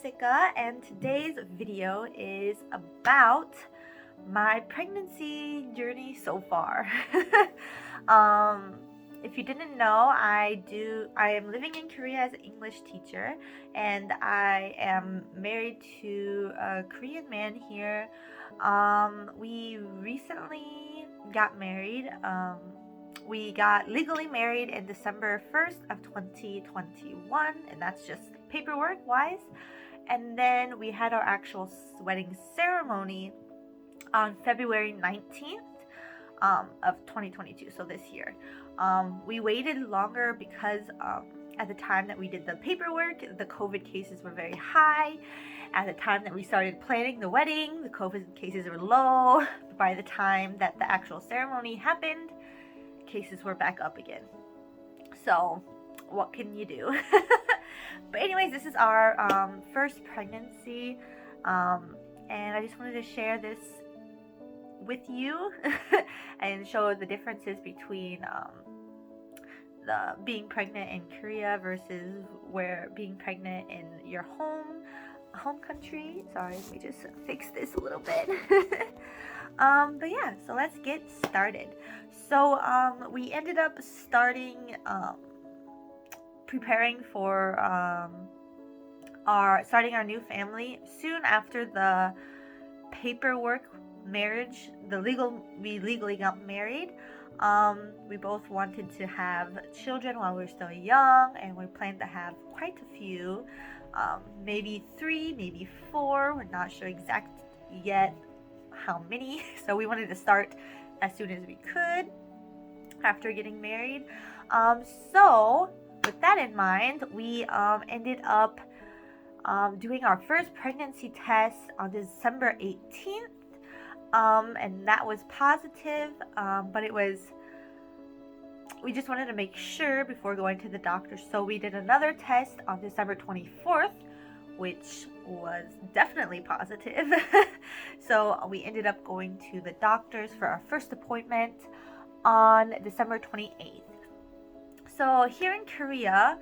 Jessica, and today's video is about my pregnancy journey so far. If you didn't know, I am living in Korea as an English teacher, and I am married to a Korean man here. We recently got married. We got legally married in December 1st of 2021, and that's just paperwork wise. And then we had our actual wedding ceremony on February 19th of 2022, so this year. We waited longer because at the time that we did the paperwork, the COVID cases were very high. At the time that we started planning the wedding, the COVID cases were low. By the time that the actual ceremony happened, cases were back up again. So what can you do? But anyways, this is our first pregnancy, and I just wanted to share this with you and show the differences between the being pregnant in Korea versus being pregnant in your home country. Sorry, let me just fix this a little bit. But yeah, so let's get started. So we ended up starting preparing for starting our new family soon after the paperwork marriage. We legally got married. We both wanted to have children while we were still young, and we planned to have quite a few, maybe 3, maybe 4. We're not sure exact yet how many. So we wanted to start as soon as we could after getting married. So with that in mind, we ended up doing our first pregnancy test on December 18th. And that was positive, but we just wanted to make sure before going to the doctor. So we did another test on December 24th, which was definitely positive. So we ended up going to the doctors for our first appointment on December 28th. So here in Korea,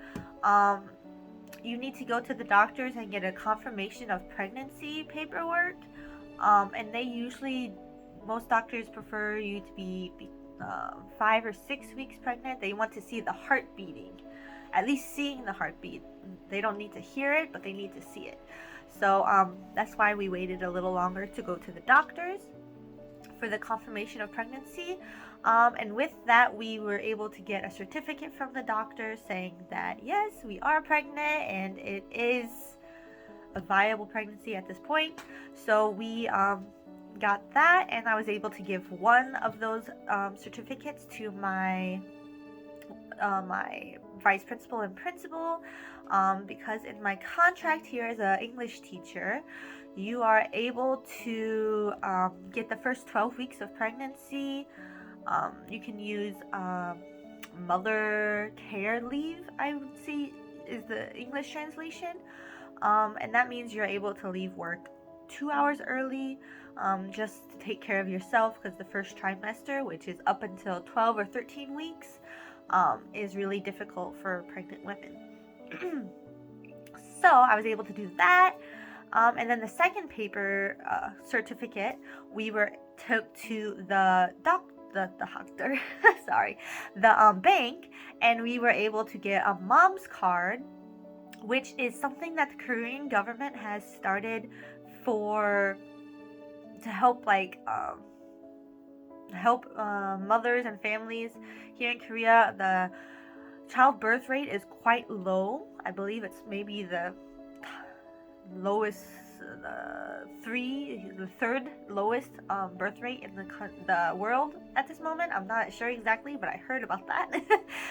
you need to go to the doctors and get a confirmation of pregnancy paperwork. And most doctors prefer you to be 5 or 6 weeks pregnant. They want to see the heart beating, at least seeing the heartbeat. They don't need to hear it, but they need to see it. So that's why we waited a little longer to go to the doctors for the confirmation of pregnancy. And with that, we were able to get a certificate from the doctor saying that yes, we are pregnant and it is a viable pregnancy at this point. So we got that, and I was able to give one of those certificates to my vice principal and principal, because in my contract here as an English teacher, you are able to get the first 12 weeks of pregnancy. You can use mother care leave, I would say is the English translation. And that means you're able to leave work 2 hours early, just to take care of yourself, because the first trimester, which is up until 12 or 13 weeks, is really difficult for pregnant women. So I was able to do that. And then the second paper certificate, we took to the doctor, sorry, the bank, and we were able to get a mom's card, which is something that the Korean government has started to help mothers and families here in Korea. The childbirth rate is quite low. I believe it's maybe the lowest, the third lowest birth rate in the world at this moment. I'm not sure exactly, but I heard about that.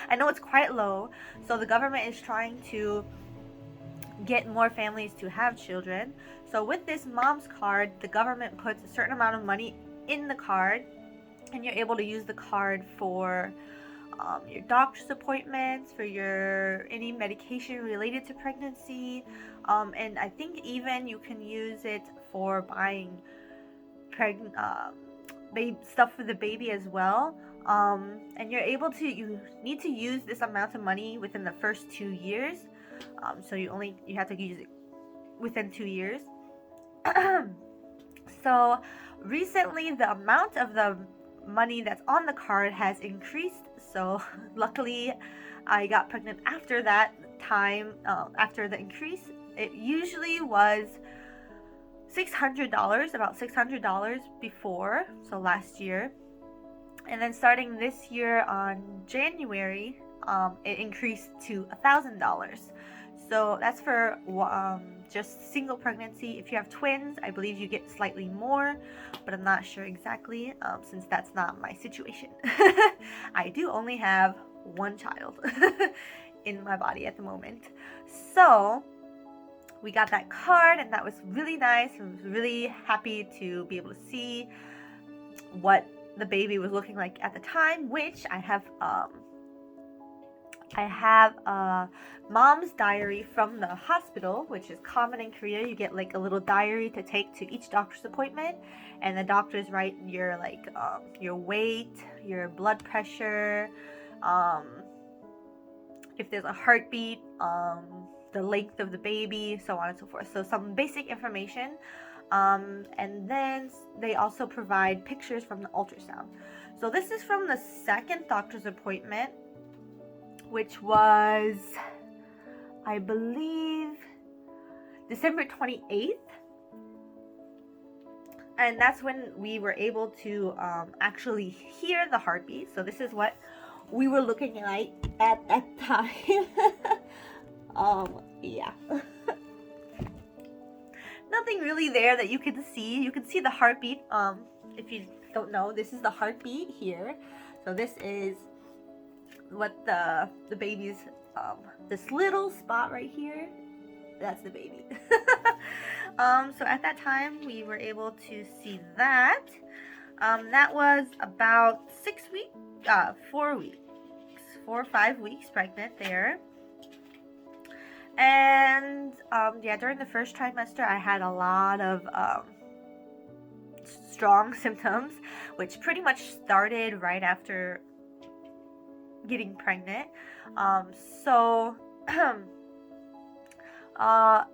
I know it's quite low. So the government is trying to get more families to have children. So with this mom's card, the government puts a certain amount of money in the card, and you're able to use the card for your doctor's appointments, for any medication related to pregnancy, and I think even you can use it for buying stuff for the baby as well. And you need to use this amount of money within the first 2 years. So you have to use it within 2 years. So recently the amount of the money that's on the card has increased, so luckily I got pregnant after that time, after the increase. It usually was $600, about $600 before, so last year. And then starting this year on January, it increased to $1,000. So that's for just single pregnancy. If you have twins, I believe you get slightly more, but I'm not sure exactly, since that's not my situation. I do only have one child in my body at the moment. So we got that card, and that was really nice. I was really happy to be able to see what the baby was looking like at the time, which I have a mom's diary from the hospital, which is common in Korea. You get like a little diary to take to each doctor's appointment, and the doctors write your your weight, your blood pressure, if there's a heartbeat, the length of the baby, so on and so forth. So some basic information. And then they also provide pictures from the ultrasound. So this is from the second doctor's appointment, which was, I believe, December 28th. And that's when we were able to actually hear the heartbeat. So this is what we were looking like at that time. Yeah. Nothing really there that you can see. You can see the heartbeat. If you don't know, this is the heartbeat here. So this is what the baby's, this little spot right here, that's the baby. So at that time we were able to see that. That was about 4 or 5 weeks pregnant there. And yeah, during the first trimester I had a lot of strong symptoms, which pretty much started right after getting pregnant. So I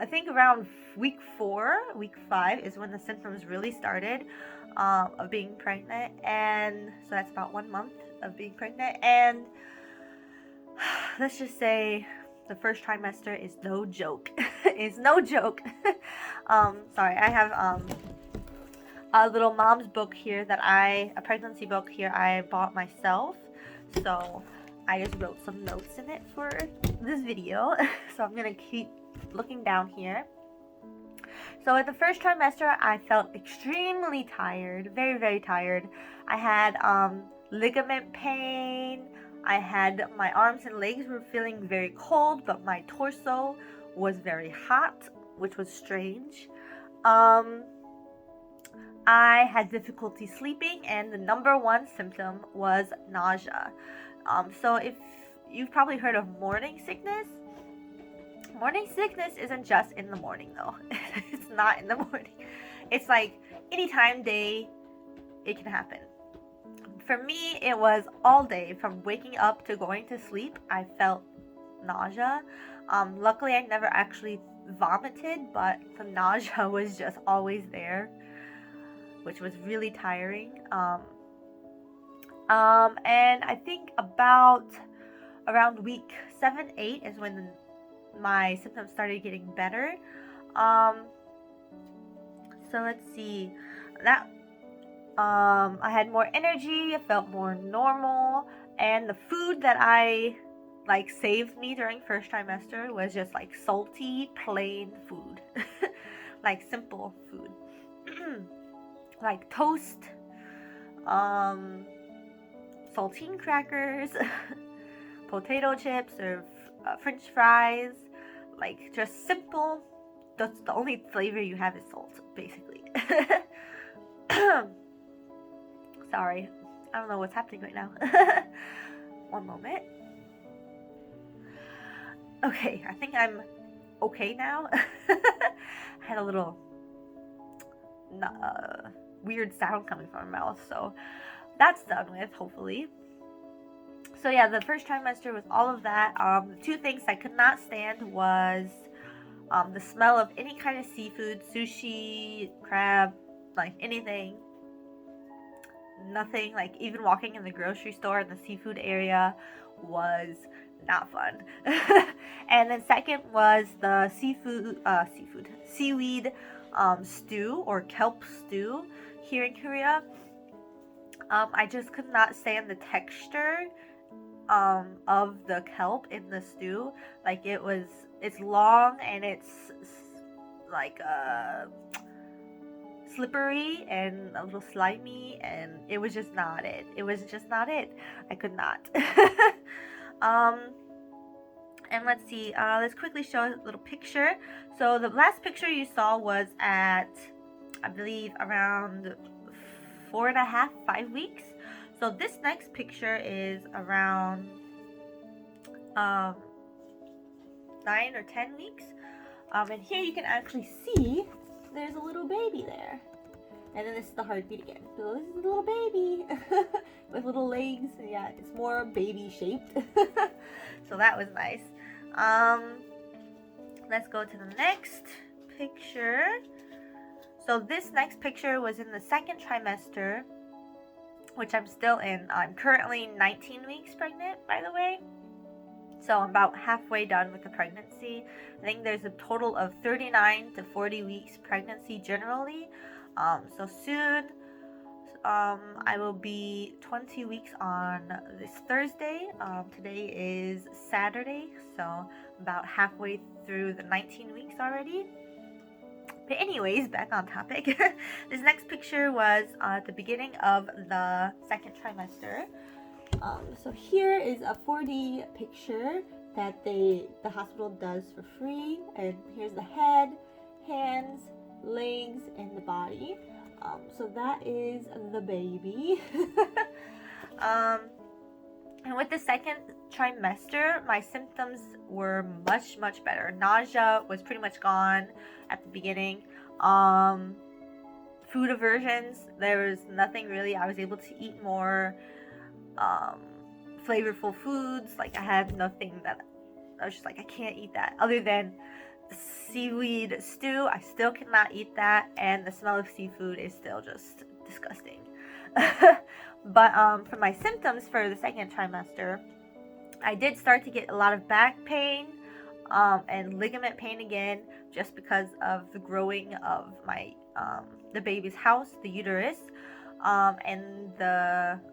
think around week 5 is when the symptoms really started of being pregnant, and so that's about 1 month of being pregnant. And let's just say the first trimester is no joke. It's no joke. Sorry, I have a little mom's book here a pregnancy book here I bought myself. So I just wrote some notes in it for this video. So I'm gonna keep looking down here. So at the first trimester, I felt extremely tired, very, very tired. I had ligament pain. I had my arms and legs were feeling very cold, but my torso was very hot, which was strange. I had difficulty sleeping, and the number one symptom was nausea. So if you've probably heard of morning sickness isn't just in the morning though. It's not in the morning. It's like anytime day it can happen. For me, it was all day, from waking up to going to sleep. I felt nausea. Luckily, I never actually vomited, but the nausea was just always there, which was really tiring. And I think around week 7, 8 is when my symptoms started getting better. So let's see. I had more energy, I felt more normal, and the food that I saved me during first trimester was just like salty, plain food. Like simple food. Like toast, saltine crackers, potato chips, or french fries. Like just simple. That's the only flavor you have is salt, basically. Sorry, I don't know what's happening right now. One moment. Okay, I think I'm okay now. I had a little weird sound coming from my mouth, so that's done with, hopefully. So yeah, the first trimester was all of that. The two things I could not stand was The smell of any kind of seafood, sushi, crab, like anything, nothing, like even walking in the grocery store in the seafood area was not fun. And then second was the seaweed stew or kelp stew here in Korea. I just could not stand the texture of the kelp in the stew. Like it's long and it's like slippery and a little slimy, and it was just not it. It was just not it. I could not. And let's see, let's quickly show a little picture. So the last picture you saw was at, I believe, around 4.5, 5 weeks. So this next picture is around 9 or 10 weeks. And here you can actually see there's a little baby there. And then this is the heartbeat again. So this is a little baby with little legs. Yeah, it's more baby shaped. So that was nice. Let's go to the next picture. So this next picture was in the second trimester, which I'm still in. I'm currently 19 weeks pregnant, by the way. So I'm about halfway done with the pregnancy. I think there's a total of 39 to 40 weeks pregnancy generally. So soon, I will be 20 weeks on this Thursday. Today is Saturday, so about halfway through the 19 weeks already. But anyways, back on topic. This next picture was at the beginning of the second trimester. So here is a 4D picture that the hospital does for free, and here's the head, hands, legs, and the body. So that is the baby. And with the second trimester, my symptoms were much better. Nausea was pretty much gone at the beginning. Food aversions, there was nothing really. I was able to eat more flavorful foods. Like I had nothing that I was just like, I can't eat that, other than the seaweed stew. I still cannot eat that, and the smell of seafood is still just disgusting. But for my symptoms for the second trimester, I did start to get a lot of back pain and ligament pain again, just because of the growing of my the baby's house, the uterus, and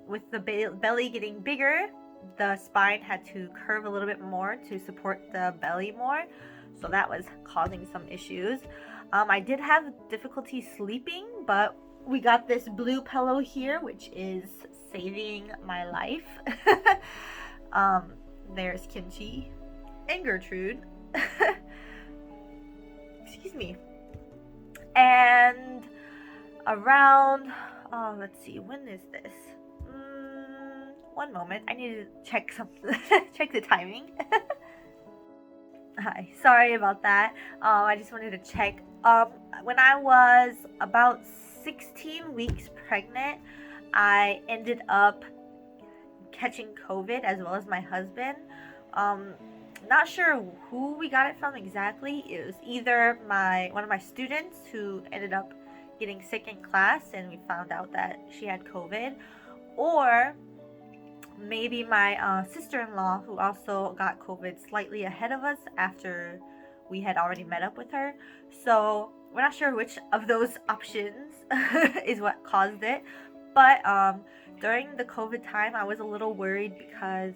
with the belly getting bigger, the spine had to curve a little bit more to support the belly more, so that was causing some issues. I did have difficulty sleeping, but we got this blue pillow here, which is saving my life. There's Kimchi and Gertrude. Excuse me. And around, let's see, when is this? One moment, I need to check check the timing. Hi, sorry about that. I just wanted to check. When I was about 16 weeks pregnant, I ended up catching COVID, as well as my husband. Not sure who we got it from exactly. It was either one of my students who ended up getting sick in class and we found out that she had COVID, or maybe my sister-in-law, who also got COVID slightly ahead of us after we had already met up with her. So we're not sure which of those options is what caused it. But during the COVID time, I was a little worried because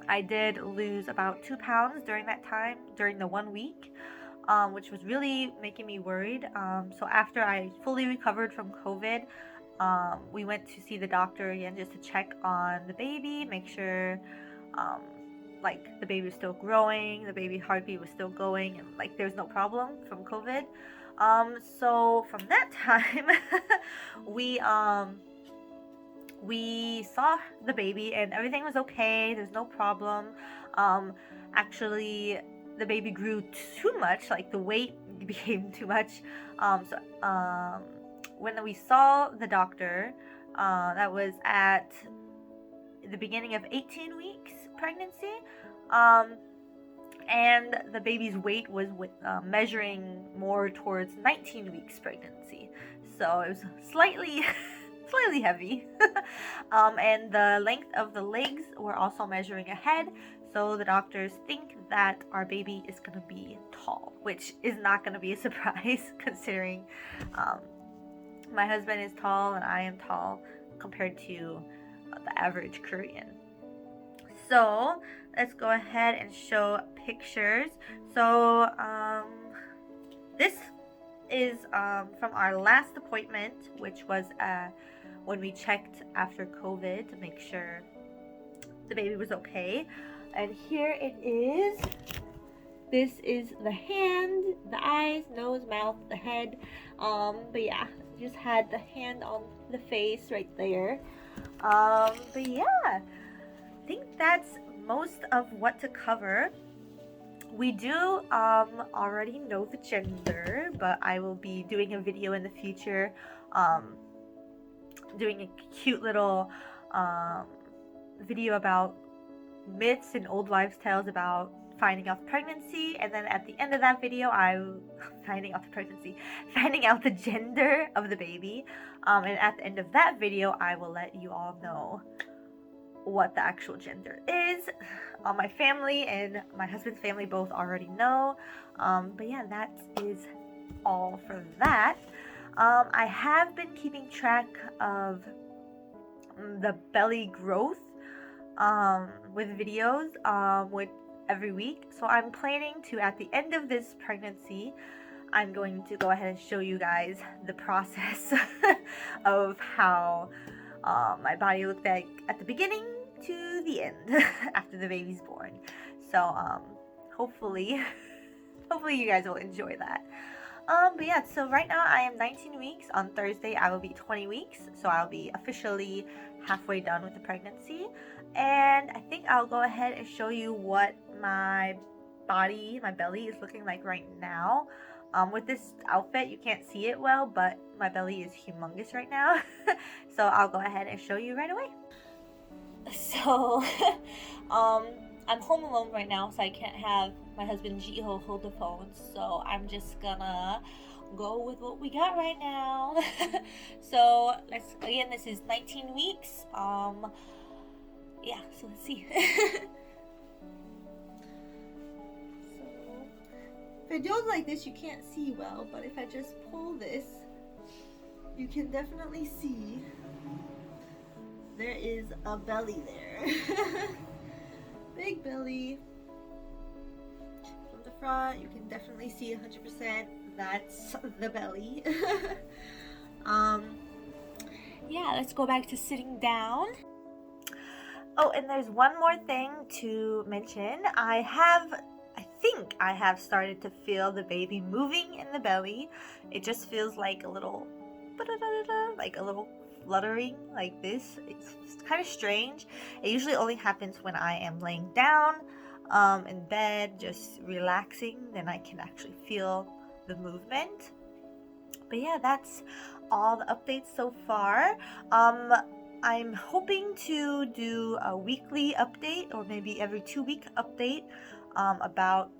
I did lose about 2 pounds during that time, during the 1 week, which was really making me worried. So after I fully recovered from COVID, we went to see the doctor again just to check on the baby, make sure like the baby was still growing, the baby heartbeat was still going, and like there's no problem from COVID. So from that time, we saw the baby and everything was okay. There's no problem. Actually, the baby grew too much, like the weight became too much. When we saw the doctor, that was at the beginning of 18 weeks pregnancy, and the baby's weight was measuring more towards 19 weeks pregnancy, so it was slightly heavy. And the length of the legs were also measuring ahead, so the doctors think that our baby is going to be tall, which is not going to be a surprise considering my husband is tall and I am tall compared to the average Korean. So let's go ahead and show pictures. So this is from our last appointment, which was when we checked after COVID to make sure the baby was okay. And here it is. This is the hand, the eyes, nose, mouth, the head. But yeah, just had the hand on the face right there. But yeah, I think that's most of what to cover. We do already know the gender, but I will be doing a video in the future, doing a cute little video about myths and old wives' tales about finding out pregnancy, and then at the end of that video finding out the gender of the baby, and at the end of that video I will let you all know what the actual gender is. My family and my husband's family both already know, but yeah, that is all for that. I have been keeping track of the belly growth with videos with every week, so I'm planning to, at the end of this pregnancy, I'm going to go ahead and show you guys the process of how my body looked like at the beginning to the end after the baby's born. So hopefully you guys will enjoy that. But yeah, so right now I am 19 weeks. On Thursday I will be 20 weeks, so I'll be officially halfway done with the pregnancy. And I think I'll go ahead and show you what my belly is looking like right now. With this outfit you can't see it well, but my belly is humongous right now. So I'll go ahead and show you right away. So I'm home alone right now, so I can't have my husband Jiho hold the phone, so I'm just gonna go with what we got right now. So this is 19 weeks. Yeah, so let's see. So videos like this you can't see well, but if I just pull this, you can definitely see there is a belly there. Big belly. From the front, you can definitely see 100% that's the belly. Yeah, let's go back to sitting down. Oh, and there's one more thing to mention. I think I have started to feel the baby moving in the belly. It just feels like a little fluttering like this. It's kind of strange. It usually only happens when I am laying down in bed, just relaxing, then I can actually feel the movement. But yeah, that's all the updates so far. I'm hoping to do a weekly update or maybe every 2-week update about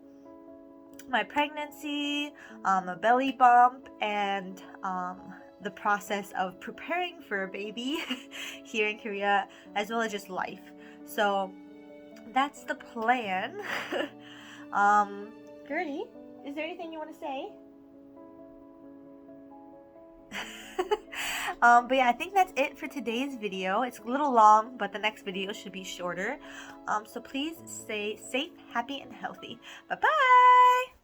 my pregnancy, a belly bump, and the process of preparing for a baby here in Korea, as well as just life. So that's the plan. Gertie, is there anything you want to say? But yeah, I think that's it for today's video. It's a little long, but the next video should be shorter. So please stay safe, happy, and healthy. Bye-bye!